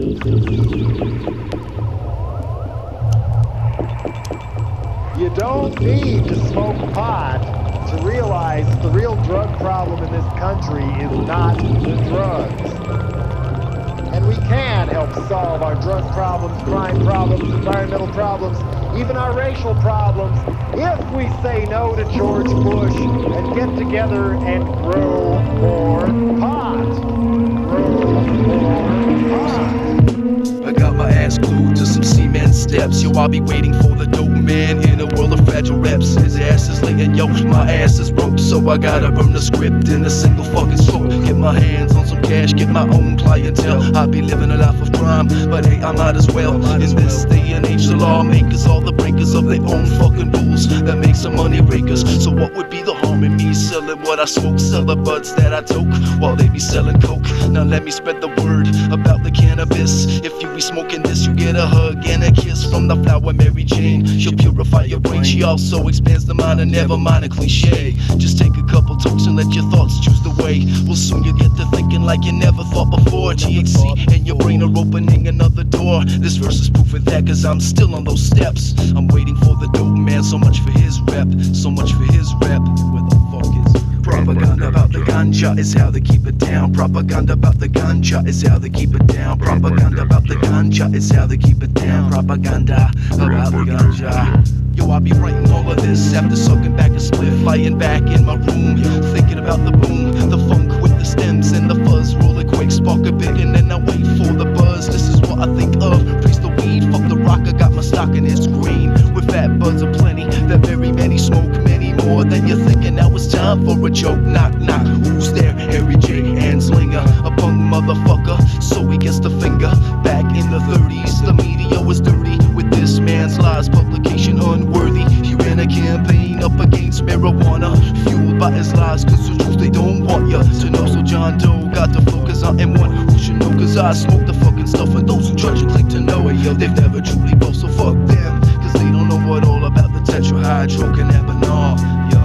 You don't need to smoke pot to realize that the real drug problem in this country is not the drugs. And we can help solve our drug problems, crime problems, environmental problems, even our racial problems, if we say no to George Bush and get together and grow more pot. Grow more pot. I got my ass glued to some cement steps. Yo, I'll be waiting for the dope man in a world of fragile reps. His ass is laying, yo, my ass is broke. So I gotta burn the script in a single fucking stroke. Get my hands on some cash, get my own clientele. I'll be living a life of crime, but hey, I might as well. In this day and age, the lawmakers are the breakers of their own fucking rules that make some money rakers. So what would be the harm in me selling what I smoke? Sell the buds that I toke while they be selling coke. Now let me spread the word about the cannabis. If you be smoking this, you get a hug and a kiss from the flower Mary Jane. She'll purify your brain, she also expands the mind and never mind a cliche. Just take a couple tokes and let your thoughts choose the way. Well, soon you get to thinking like you never thought before. THC and your brain are opening another door. This verse is proof of that, cause I'm still on those steps. I'm waiting for the dope man, so much for his rep. So much for his rep. Where the fuck is propaganda about the ganja is how they keep it down. Propaganda about the ganja is how they keep it down. Propaganda about the ganja is how they keep it down. Propaganda about the ganja. Yo, I'll be writing all of this after sucking back a spliff, lying back in my room, thinking about the boom, the funk with the stems and the fuzz, roll a quick, spark a bit, and then I wait for the buzz. This is what I think of. Praise the weed, fuck the rock. I got my stock and it's green with fat buds aplenty. That very many smoke many more than you're thinking. Now it's time for a joke. Knock knock. Who's there? Harry J. Anslinger, a punk motherfucker. So he gets the finger. Back in the 30s, the media was dirty with this man's lies. Publication unworthy. He ran a campaign up against marijuana, fueled by his lies, cause the truth they don't want ya to know. So Jon Doe got the flow cause I am one who should know, cause I smoke the fucking stuff. And those who try to click to know it, yo, they've never truly both. So fuck them, cause they don't know what all about the tetrahydrocannabinol, yo.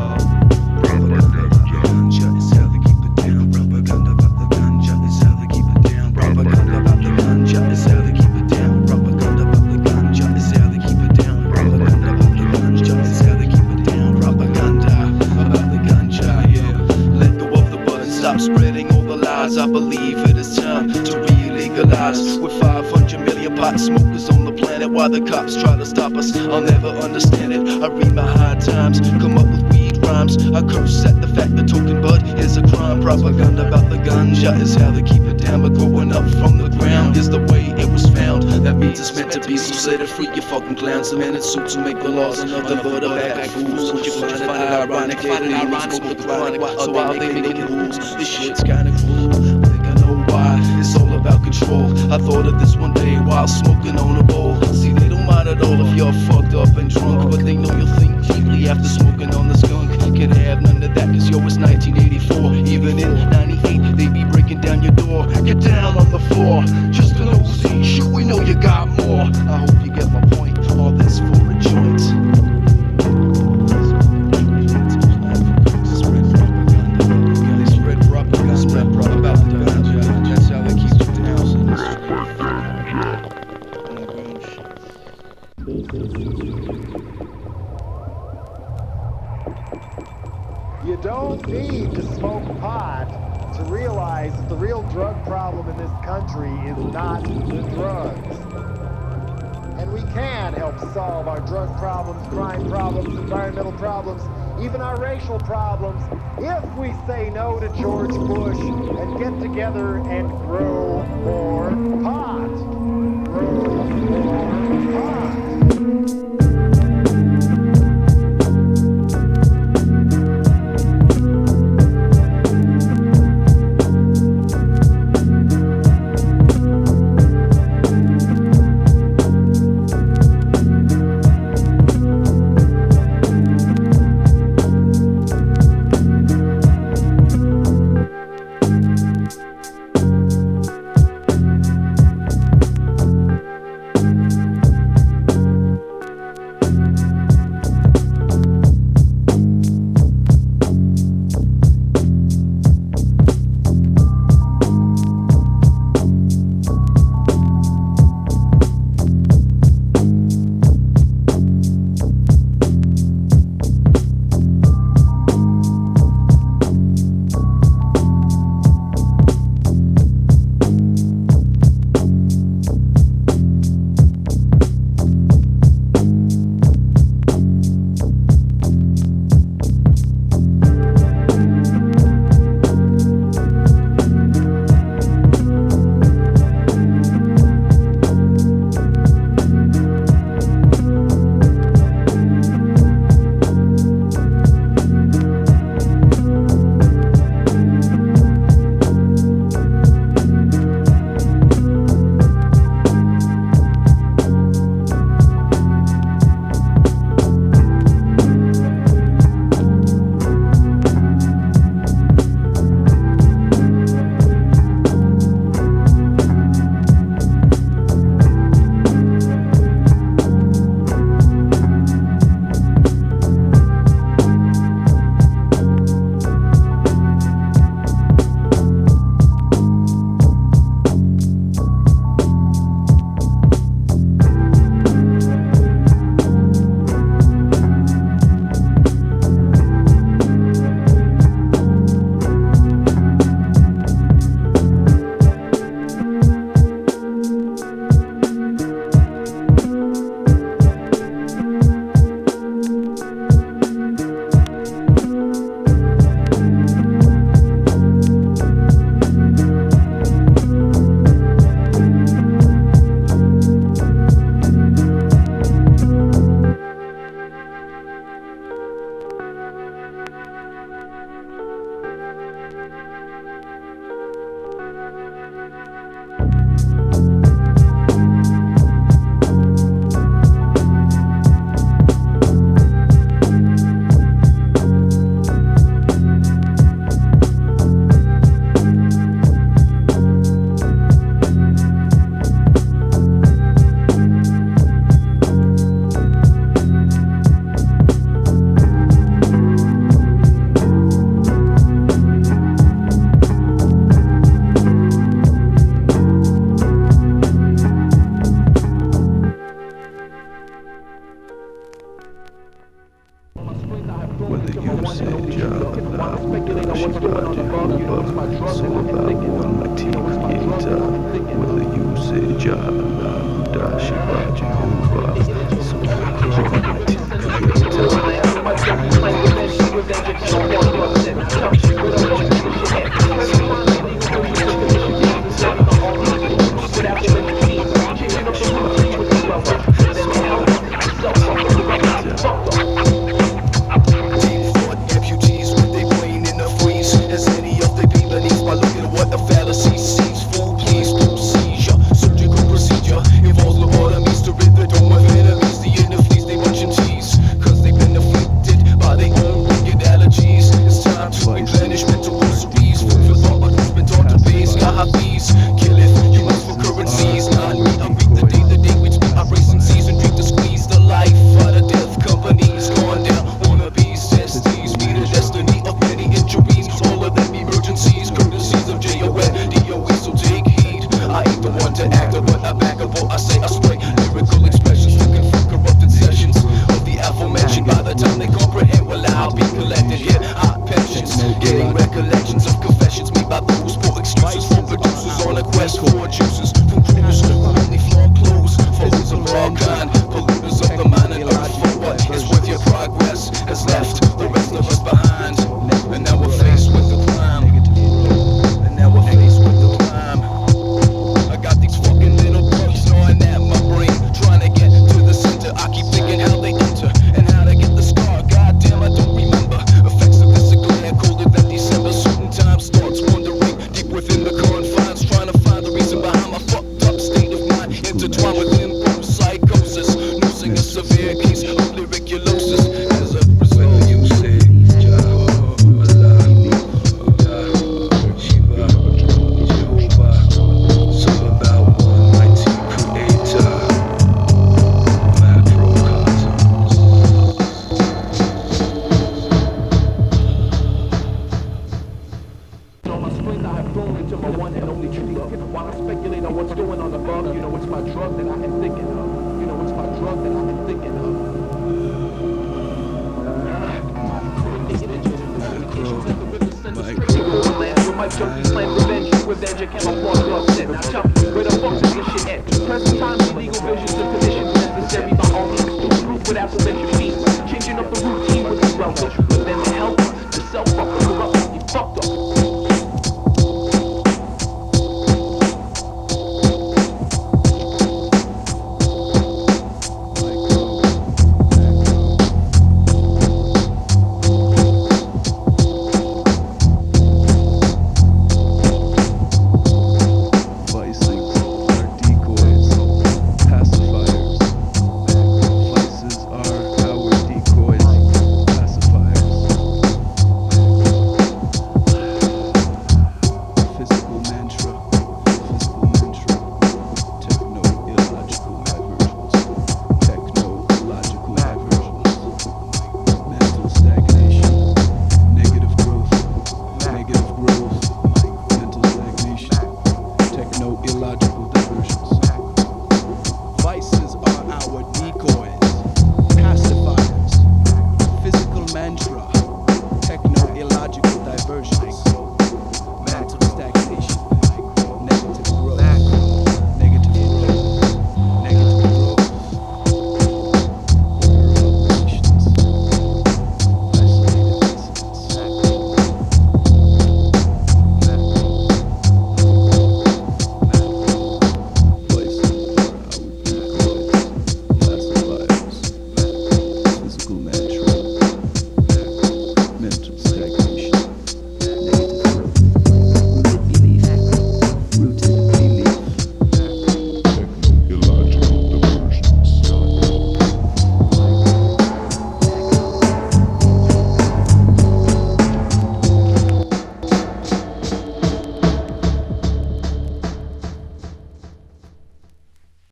Propaganda about the ganja is how they keep it down. Propaganda about the ganja is how they keep it down. Propaganda about the ganja is how they keep it down. Propaganda about the ganja is how they keep it down. Propaganda about the ganja is how they keep it down. Propaganda about the ganja, yeah. Let go of the bud and stop spreading all the lies. I believe it is time to re-legalize. With 500 million pot smokers on the planet, why the cops try to stop us, I'll never understand it. I read my high times, come up with weed rhymes. I curse at the fact that token bud is a crime. Propaganda about the ganja is how they keep it down. But growing up from the ground is the way it was found. That means it's meant to be, so set it free, you fucking clowns. The men in suits who make the laws and other back fools. Would you find it ironic? They don't even smoke the chronic, so why are they making rules? This shit's kinda cool. Think I know why. It's all about control. I thought of this one day while smoking on a bowl. See, they don't mind at all if you're fucked up and drunk, but they know you'll think deeply after smoking on the skunk. Can't have none of that, cause yo, it's 1984. Even in 98, they be breaking down your door. Get down on the floor, just an OC. Shit, we know you got more. I hope you get my point. All this for a joint. Spread propaganda about the ganja. That's how they keep it down. You don't need to smoke pot to realize that the real drug problem in this country is not the drugs. And we can help solve our drug problems, crime problems, environmental problems, even our racial problems, if we say no to George Bush and get together and grow more pot. Grow more pot. Jah, Allah, Buddha, Shiva, Jehovah, so Almighty amputees with they brain in the freeze. Has any of they been beneath by looking at what the fallacy sees? Full please, procedure, surgical procedure involves lobotomies to rid the dome of enemies. The inner fleas they munch and tease, cause they've been afflicted by their own wicked allergies. It's time to replenish mental groceries. Food for thought, but who's been taught to base? Gahafiz, killeth humans for currencies. Not me, I read the day which we are racing seas and drink to squeeze the life out of death companies. Gone down, wannabes, testes, be the destiny of many injuries. All of them emergencies, courtesies of JON, DOE, so take heed. I ain't the one to act up, but I back up what I say. I spray lyrical expressions to confront corrupted sessions of the aforementioned. By the time they comprehend, well, I'll be collected here. Hot pensions, getting recollections of confessions made by those for excuses from producers on a quest for juices from crews who only flaunt clothes. Foes of all kind, polluters of the mind and earth. For what is worth your progress has left the rest of us behind. And now we're faced with the crime. And now we're faced with the crime. I got these fucking little bugs gnawing at my brain, trying to get to the center. I keep thinking how they enter and how to get the scar. Goddamn, I don't remember effects of this glare colder than December. Certain times thoughts wandering deep within the confines, trying to find the reason behind my fucked up state of mind. Intertwined with impulse psychosis, nursing a severe case of lyriculosis. As a result, you say, Jah, Allah, Buddha, Shiva, Jehovah. It's all about Almighty Creator, Mak'ro-Kozm. On my sprint, I have thrown into my one and only true love. While I speculate on what's going on above, you know it's my drug that I am thinking of. You know it's my drug that I am thinking of. With my junkie slam revenge, revenge, I can't afford love. Now tell me, where the fuck is